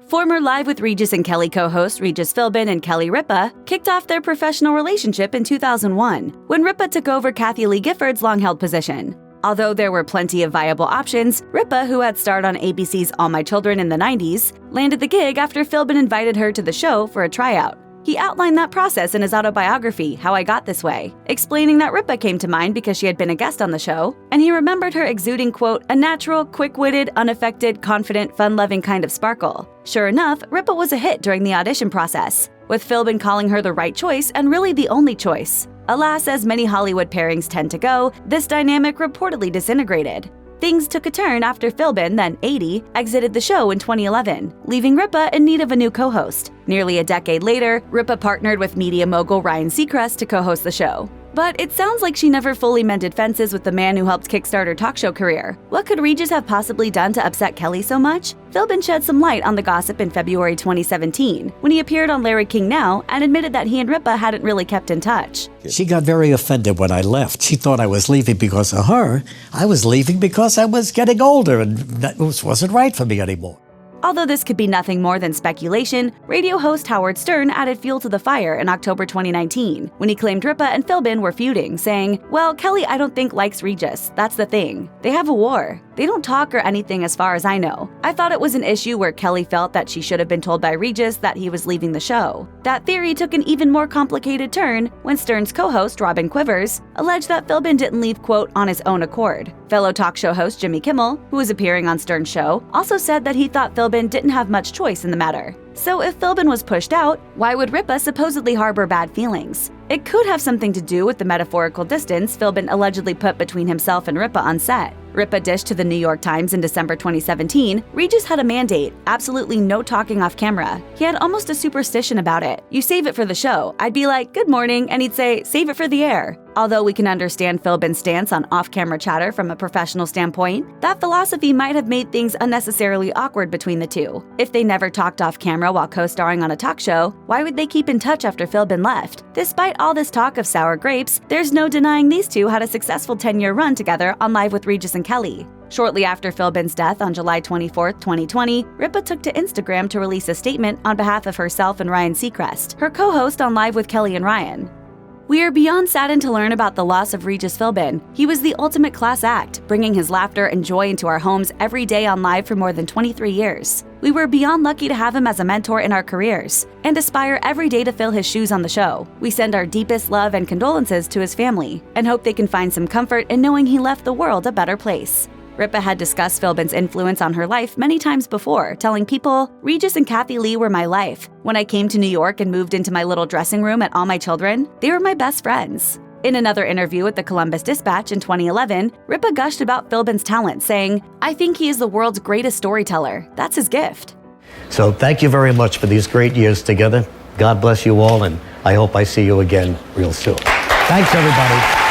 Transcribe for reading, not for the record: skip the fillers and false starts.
Former Live with Regis and Kelly co-host Regis Philbin and Kelly Ripa kicked off their professional relationship in 2001, when Ripa took over Kathie Lee Gifford's long-held position. Although there were plenty of viable options, Ripa, who had starred on ABC's All My Children in the 90s, landed the gig after Philbin invited her to the show for a tryout. He outlined that process in his autobiography, How I Got This Way, explaining that Ripa came to mind because she had been a guest on the show, and he remembered her exuding, quote, a natural, quick-witted, unaffected, confident, fun-loving kind of sparkle. Sure enough, Ripa was a hit during the audition process, with Philbin calling her the right choice and really the only choice. Alas, as many Hollywood pairings tend to go, this dynamic reportedly disintegrated. Things took a turn after Philbin, then 80, exited the show in 2011, leaving Ripa in need of a new co-host. Nearly a decade later, Ripa partnered with media mogul Ryan Seacrest to co-host the show. But it sounds like she never fully mended fences with the man who helped kickstart her talk show career. What could Regis have possibly done to upset Kelly so much? Philbin shed some light on the gossip in February 2017, when he appeared on Larry King Now and admitted that he and Ripa hadn't really kept in touch. She got very offended when I left. She thought I was leaving because of her. I was leaving because I was getting older and that wasn't right for me anymore. Although this could be nothing more than speculation, radio host Howard Stern added fuel to the fire in October 2019, when he claimed Ripa and Philbin were feuding, saying, well, Kelly I don't think likes Regis, that's the thing. They have a war. They don't talk or anything as far as I know. I thought it was an issue where Kelly felt that she should have been told by Regis that he was leaving the show. That theory took an even more complicated turn when Stern's co-host, Robin Quivers, alleged that Philbin didn't leave, quote, on his own accord. Fellow talk show host Jimmy Kimmel, who was appearing on Stern's show, also said that he thought Philbin didn't have much choice in the matter. So if Philbin was pushed out, why would Ripa supposedly harbor bad feelings? It could have something to do with the metaphorical distance Philbin allegedly put between himself and Ripa on set. Ripa dished to the New York Times in December 2017, Regis had a mandate, absolutely no talking off camera. He had almost a superstition about it. You save it for the show. I'd be like, good morning, and he'd say, save it for the air. Although we can understand Philbin's stance on off-camera chatter from a professional standpoint, that philosophy might have made things unnecessarily awkward between the two. If they never talked off camera while co-starring on a talk show, why would they keep in touch after Philbin left? Despite all this talk of sour grapes, there's no denying these two had a successful 10-year run together on Live with Regis and Kelly. Shortly after Philbin's death on July 24, 2020, Ripa took to Instagram to release a statement on behalf of herself and Ryan Seacrest, her co-host on Live with Kelly and Ryan. We are beyond saddened to learn about the loss of Regis Philbin. He was the ultimate class act, bringing his laughter and joy into our homes every day on Live for more than 23 years. We were beyond lucky to have him as a mentor in our careers, and aspire every day to fill his shoes on the show. We send our deepest love and condolences to his family, and hope they can find some comfort in knowing he left the world a better place. Ripa had discussed Philbin's influence on her life many times before, telling people, Regis and Kathie Lee were my life. When I came to New York and moved into my little dressing room at All My Children, they were my best friends. In another interview with the Columbus Dispatch in 2011, Ripa gushed about Philbin's talent, saying, I think he is the world's greatest storyteller. That's his gift. So thank you very much for these great years together. God bless you all, and I hope I see you again real soon. Thanks, everybody.